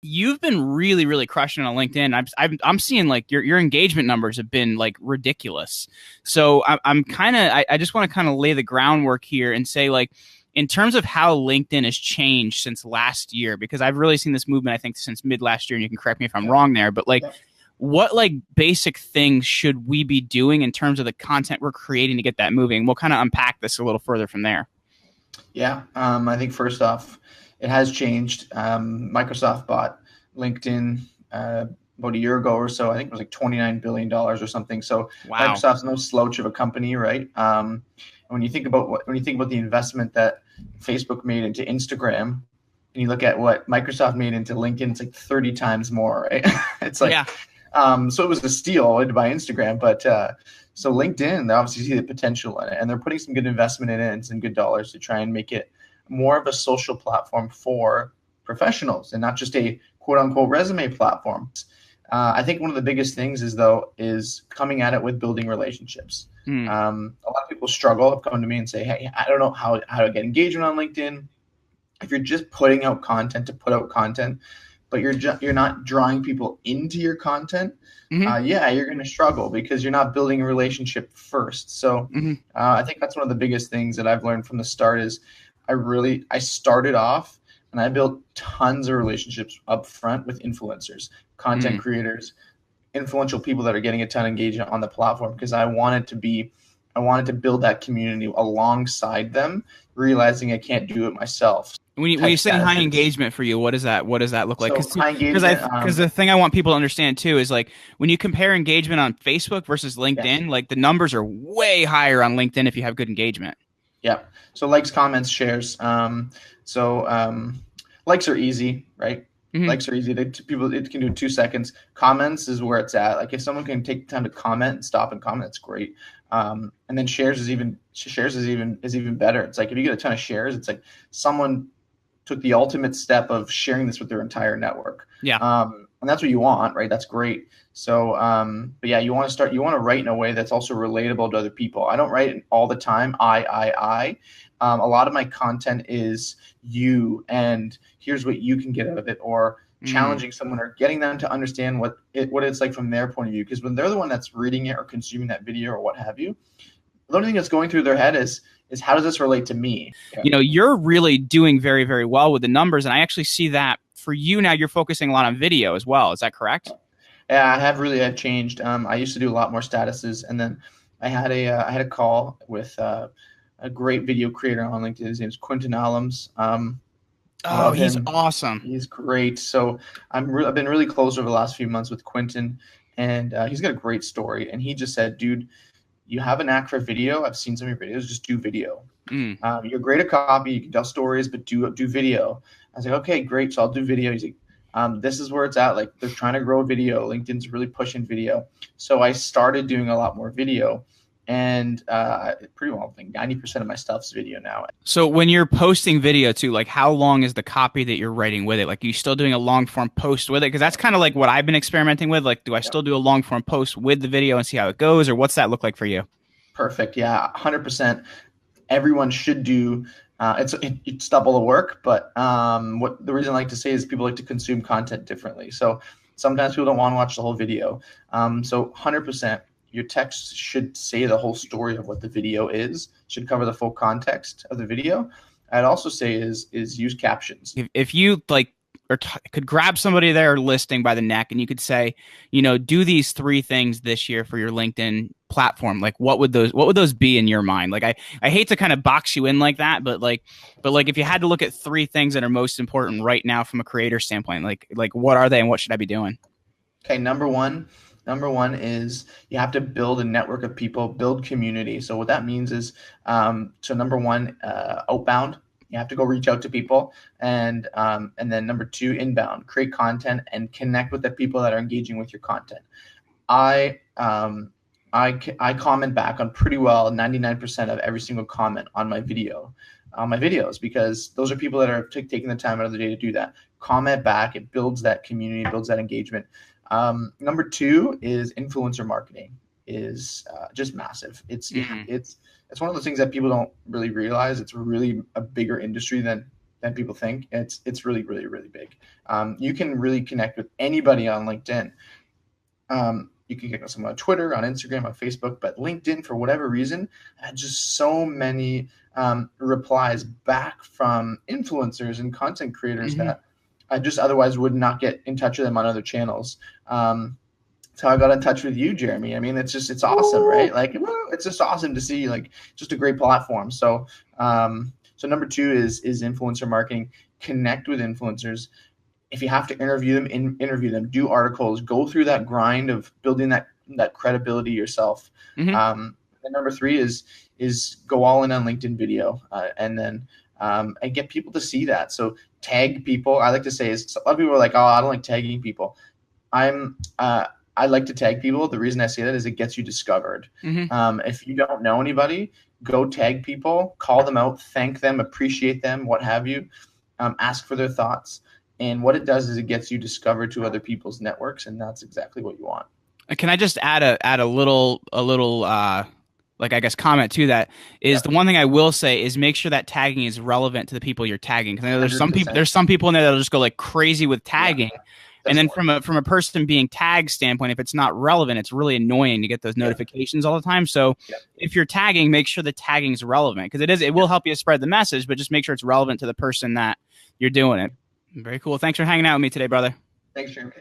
You've been really, really crushing on LinkedIn. I'm seeing like your engagement numbers have been like ridiculous. So I'm kind of I just want to kind of lay the groundwork here and say like in terms of how LinkedIn has changed since last year, because I've really seen this movement I think since mid last year, and you can correct me if I'm wrong there, but like what like basic things should we be doing in terms of the content we're creating to get that moving? We'll kind of unpack this a little further from there. Yeah, I think first off, it has changed. Microsoft bought LinkedIn about a year ago or so. I think it was like $29 billion or something. So Wow. Microsoft's no slouch of a company, right? When you think about the investment that Facebook made into Instagram, and you look at what Microsoft made into LinkedIn, it's like 30 times more, right? It's like, Yeah. so it was a steal to buy Instagram, but so LinkedIn, they obviously see the potential in it, and they're putting some good investment in it and some good dollars to try and make it more of a social platform for professionals and not just a quote unquote resume platform. I think one of the biggest things is coming at it with building relationships. Mm. A lot of people struggle, have come to me and say, hey, I don't know how to get engagement on LinkedIn. If you're just putting out content to put out content, but you're not drawing people into your content, Mm-hmm. yeah, you're going to struggle because you're not building a relationship first. So Mm-hmm. I think that's one of the biggest things that I've learned from the start is I started off and I built tons of relationships up front with influencers, content Mm. creators, influential people that are getting a ton of engagement on the platform because I wanted to build that community alongside them, realizing I can't do it myself. When you Text say high messages. engagement for you, what does that look like? So high Because engagement, the thing I want people to understand too is like when you compare engagement on Facebook versus yes. LinkedIn, like the numbers are way higher on LinkedIn if you have good engagement. Yeah. So likes, comments, shares. So likes are easy, right? Hmm. Likes are easy. People it can do in 2 seconds. Comments is where it's at. Like if someone can take the time to comment and stop and comment, that's great. And then shares is even better. It's like if you get a ton of shares, it's like someone took the ultimate step of sharing this with their entire network. Yeah. And that's what you want, right? That's great. So, but yeah, you want to write in a way that's also relatable to other people. I don't write all the time. I. A lot of my content is you, and here's what you can get out of it, or Mm. challenging someone or getting them to understand what it's like from their point of view. Because when they're the one that's reading it or consuming that video or what have you, the only thing that's going through their head is how does this relate to me? Yeah. You're really doing very, very well with the numbers, and I actually see that for you now. You're focusing a lot on video as well. Is that correct? Yeah, I've changed. I used to do a lot more statuses, and then I had a call with a great video creator on LinkedIn. His name's Quentin Allums. I Oh, love he's him. awesome. He's great. So I've been really close over the last few months with Quentin, and he's got a great story. And he just said, "Dude, you have a knack for video. I've seen some of your videos. Just do video. Mm. You're great at copy. You can tell stories, but do video." I was like, "Okay, great. So I'll do video." He's like, "This is where it's at. Like they're trying to grow video. LinkedIn's really pushing video." So I started doing a lot more video, and pretty well, I think 90% of my stuff's video now. So when you're posting video too, like how long is the copy that you're writing with it? Like, are you still doing a long form post with it? Because that's kind of like what I've been experimenting with. Like, do I still do a long form post with the video and see how it goes, or what's that look like for you? Perfect. Yeah, 100%. Everyone should do. It's double the work, but what the reason I like to say is people like to consume content differently. So sometimes people don't want to watch the whole video. So 100%, your text should say the whole story of what the video is. Should cover the full context of the video. I'd also say is use captions. If you like could grab somebody there listening by the neck and you could say, do these three things this year for your LinkedIn platform, like what would those be in your mind? Like I hate to kind of box you in like that, but if you had to look at three things that are most important right now from a creator standpoint, like what are they and what should I be doing? Okay, number one is you have to build a network of people, build community. So what that means is, so number one, outbound. You have to go reach out to people, and then number two, inbound. Create content and connect with the people that are engaging with your content. I I comment back on pretty well 99% of every single comment on my videos, because those are people that are taking the time out of the day to do that. Comment back. It builds that community, builds that engagement. Number two is influencer marketing is just massive. It's Mm. it's one of those things that people don't really realize. It's really a bigger industry than than people think. It's really, really, really big. You can really connect with anybody on LinkedIn. You can get someone on Twitter, on Instagram, on Facebook, but LinkedIn, for whatever reason, had just so many replies back from influencers and content creators that I just otherwise would not get in touch with them on other channels. So I got in touch with you, Jeremy. I mean, it's awesome, right? Like, it's just awesome to see, like, just a great platform. So, so number 2 is influencer marketing. Connect with influencers. If you have to interview them, interview them, do articles, go through that grind of building that credibility yourself. And number 3 is go all in on LinkedIn video, and then and get people to see that. So tag people. I like to say is, a lot of people are like, oh, I don't like tagging people. I like to tag people. The reason I say that is it gets you discovered. If you don't know anybody, go tag people, call them out, thank them, appreciate them, what have you, ask for their thoughts. And what it does is it gets you discovered to other people's networks, and that's exactly what you want. Can I just add a little like, I guess, comment to that is the one thing I will say is make sure that tagging is relevant to the people you're tagging. Because I know there's some people in there that'll just go like crazy with tagging. And then from a person being tagged standpoint, if it's not relevant, it's really annoying to get those notifications all the time. So if you're tagging, make sure the tagging is relevant, because it will help you spread the message, but just make sure it's relevant to the person that you're doing it. Very cool. Thanks for hanging out with me today, brother. Thanks, Jeremy.